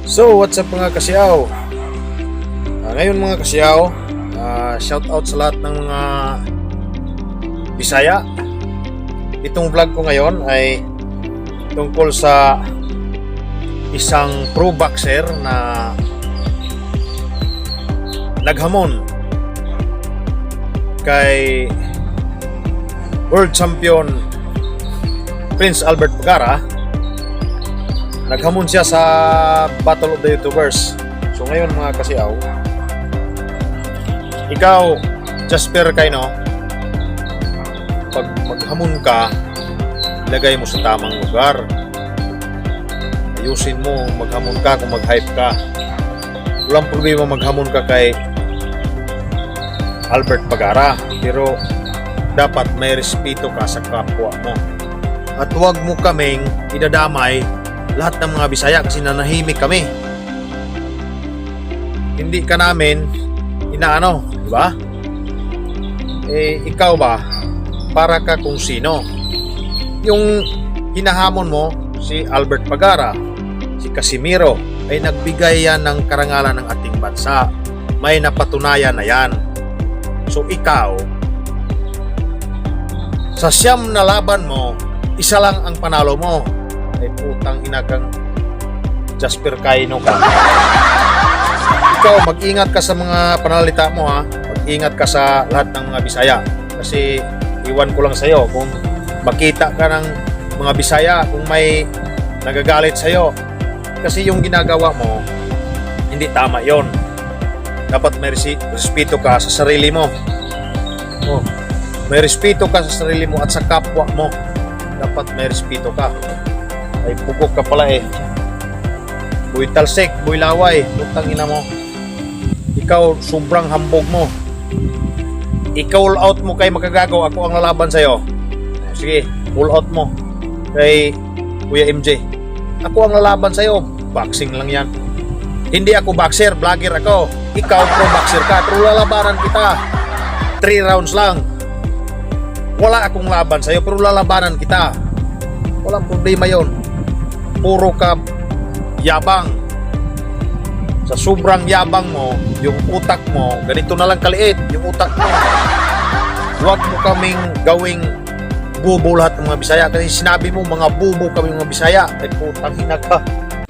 So, what's up mga kasiyaw? Ngayon mga kasiyaw, shout out sa lahat ng mga Bisaya. Itong vlog ko ngayon ay tungkol sa isang pro boxer na naghamon kay World Champion Prince Albert Vergara. Naghamon siya sa Battle of the YouTubers. So ngayon mga kasiyaw, ikaw Jasper Kaino, pag maghamon ka, ilagay mo sa tamang lugar. Ayusin mo maghamon ka kung mag-hype ka. Walang problema maghamon ka kay Albert Vergara, pero dapat may respeto ka sa kapwa mo. At huwag mo kaming idadamay lahat ng mga Bisaya kasi nanahimik kami. Hindi ka namin inaano, di ba? Ikaw ba? Para ka kung sino. Yung hinahamon mo, si Albert Vergara, si Casimiro, ay nagbigay yan ng karangalan ng ating bansa. May napatunayan na yan. So ikaw, sa siyam na laban mo, isa lang ang panalo mo. Ay putang ina kang Jasper Kaino ka. Ikaw, mag-ingat ka sa mga panalita mo ha. Mag-ingat ka sa lahat ng mga Bisaya. Kasi iwan ko lang sa'yo kung makita ka ng mga Bisaya, kung may nagagalit sa'yo. Kasi yung ginagawa mo, hindi tama yon. Dapat may respeto ka sa sarili mo. Oh, may respeto ka sa sarili mo at sa kapwa mo. Dapat may respeto ka. Ay pugok ka pala eh. Boy talsik, boy laway, putang ina mo. Ikaw sobrang hambog mo. I-call out mo kay makagagaw, ako ang lalaban sa'yo. Sige, call out mo kay Kuya MJ. Ako ang lalaban sa'yo. Boxing lang yan. Hindi ako boxer, vlogger ako. Ikaw pro boxer ka, pero lalabanan kita 3 rounds lang. Wala akong laban sa'yo, pero lalabanan kita. Walang problema yon. Puro ka yabang. Sa sobrang yabang mo, yung utak mo, ganito na lang kaliit, yung utak mo. Huwag mo kaming gawing bubo lahat ng mga Bisaya. Kasi sinabi mo, mga bubo kami mga Bisaya. Ay putang ina ka.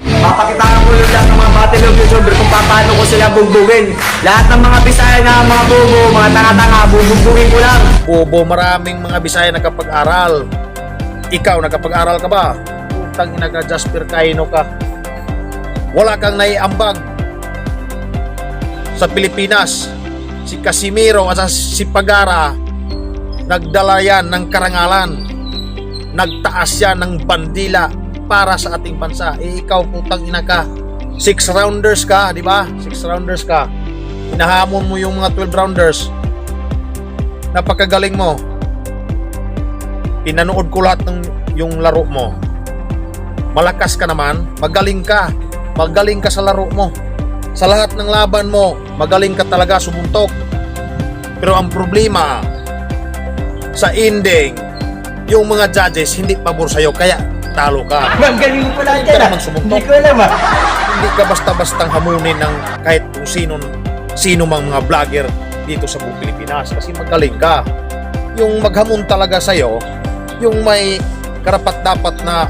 Papakitaan ko yung lahat ng mga battle of YouTuber kung paano ko sila bugbugin. Lahat ng mga Bisaya na mga bubo, mga tanga-tanga, bubugbugin ko lang. Bubo, maraming mga Bisaya nakapag-aral. Ikaw, nakapag-aral ka ba? Putang ina ka, Jasper Kaino ka. Wala kang naiambag sa Pilipinas. Si Casimiro at si Vergara, nagdala yan ng karangalan. Nagtaas yan ng bandila para sa ating bansa. Ikaw, putang ina ka. 6 rounders ka, di ba? 6 rounders ka. Hinahamon mo yung mga 12 rounders. Napakagaling mo. Pinanood ko lahat ng yung laro mo. Malakas ka naman, magaling ka. Magaling ka sa laro mo. Sa lahat ng laban mo, magaling ka talaga sumuntok. Pero ang problema, sa ending, yung mga judges hindi pabor sa'yo, kaya talo ka. Ang galing mo pala Hindi ka naman sumuntok. Hindi ko alam Hindi ka basta-bastang hamunin ng kahit kung sino mang mga vlogger dito sa buong Pilipinas. Kasi magaling ka. Yung maghamon talaga sa'yo, yung may karapat-dapat na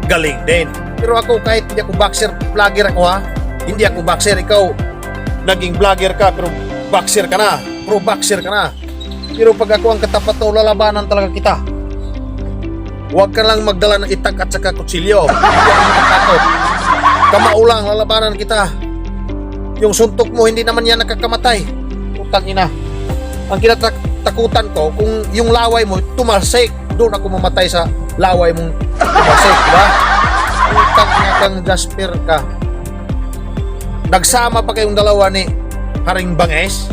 galing din. Pero ako, kahit hindi ako boxer, vlogger ako ha. Hindi ako boxer, ikaw naging vlogger ka pero boxer ka na, pro boxer ka na. Pero pag ako ang katapat mo, lalabanan talaga kita. Huwag ka lang magdala ng itak at saka kutsilyo. Hindi ako matatakot. Kamao lang, lalabanan kita. Yung suntok mo, hindi naman yan nakakamatay. Putang ina. Ang kinatakutan ko, kung yung laway mo tumalsik, doon ako mamatay sa laway mong tumalsik, diba? Putang ina kang Jasper ka. Nagsama pa kayong dalawa ni Haring Banges.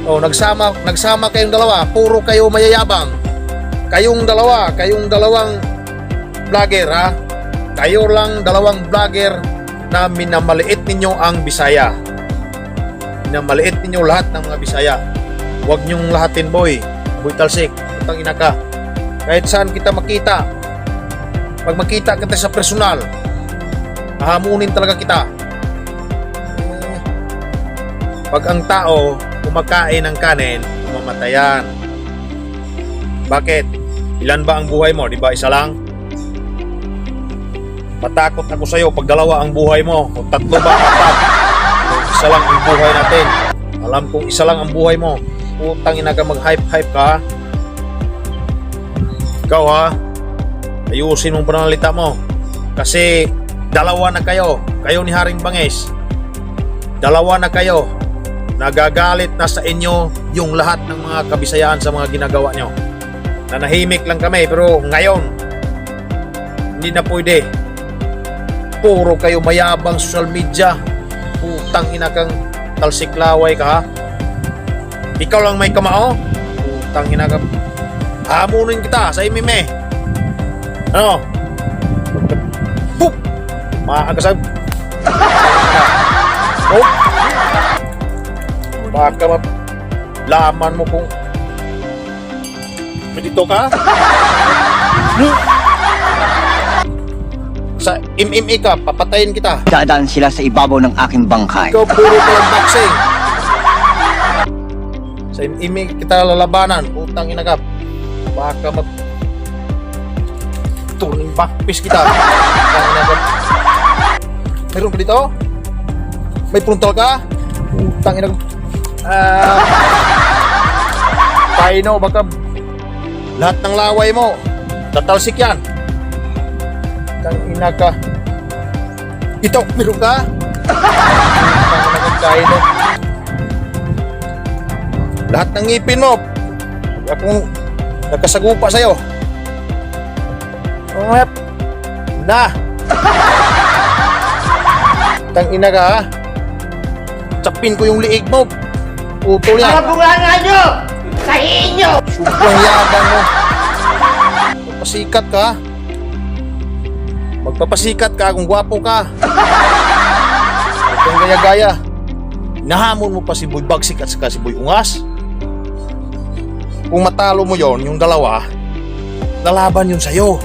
O nagsama kayong dalawa, puro kayo mayayabang. Kayong dalawang vlogger ha. Kayo lang dalawang vlogger na minamaliit ninyo ang Bisaya. Minamaliit ninyo lahat ng mga Bisaya. Huwag nyong lahatin boy talsik, putang ina ka. Kahit saan kita makita, pag makita kita sa personal, hahamunin talaga kita. Pag ang tao kumakain ng kanin, mamatayan. Bakit? Ilan ba ang buhay mo? Di ba isa lang? Matakot ako sa'yo pag dalawa ang buhay mo. Kung tatlo ba, apat. Isa lang ang buhay natin. Alam kong isa lang ang buhay mo. Putang ina ka, mag-hype-hype ka. Ikaw ha, ayusin mong pananalita mo. Kasi dalawa na kayo. Kayo ni Haring Bangis. Dalawa na kayo. Nagagalit na sa inyo yung lahat ng mga kabisayaan sa mga ginagawa nyo. Nanahimik lang kami pero ngayon hindi na pwede. Puro kayo mayabang social media. Putang ina kang talsiklaway ka ha. Ikaw lang may kamao. Putang ina ka. Hamunin kita sa MMA. Ano? Boop! Maagasag. Oh! Baka laman mo kung dito ka? Sa MMA ka, papatayin kita. Dadaan sila sa ibabaw ng aking bangkay. Ikaw puro ka lang boxing. Sa MMA kita lalabanan. Putang ina ka. Baka turning backpiece kita. Putang ina ka. Meron ka dito? May frontal ka? Putang ina ka. Paino, baka lahat ng laway mo tatalsik yan. Putang ina ka. Ito, meron ka? Putang ina ka, Paino. Lahat ng ngipin mo akong nagkasagupa sa'yo. Na! Putang ina ka ha. Tsapin ko yung liig mo. Putol yan. Mga bunga nyo! Sahihin nyo! Sobrang yabang mo. Magpasikat ka. Magpapasikat ka kung gwapo ka. Huwag kang gaya-gaya. Nahamon mo pa si Boy Bagsik at saka si Boy Ungas. Kung matalo mo yon, yung dalawa, lalaban yun sa'yo.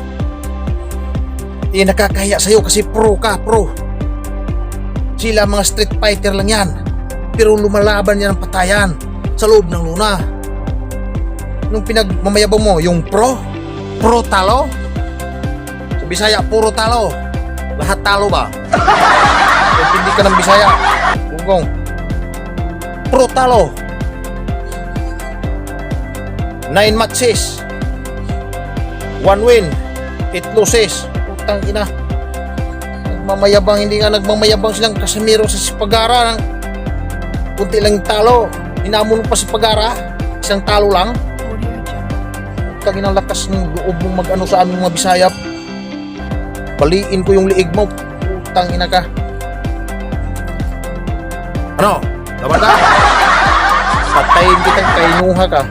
Nakakahiya sa'yo kasi pro ka, pro. Sila mga street fighter lang yan. Pero lumalaban yan ng patayan sa loob ng luna. Nung pinagmamayabang mo, yung pro talo. Sa Bisaya, puro talo. Lahat talo ba? Kung hindi ka ng Bisaya, kung pro talo. 9 matches, 1 win, 8 losses. Putang ina. Nagmamayabang, hindi nga nagmamayabang silang Casimiro sa Sipagara. Kunti lang yung talo. Hinamon mo pa si Pagara. Isang talo lang. Putang ina, lakas ng loob mong mag-ano sa aming mga Bisaya. Baliin ko yung liig mo. Putang ina ka. Ano? Laban ka? Patayin kitang kainuha ka.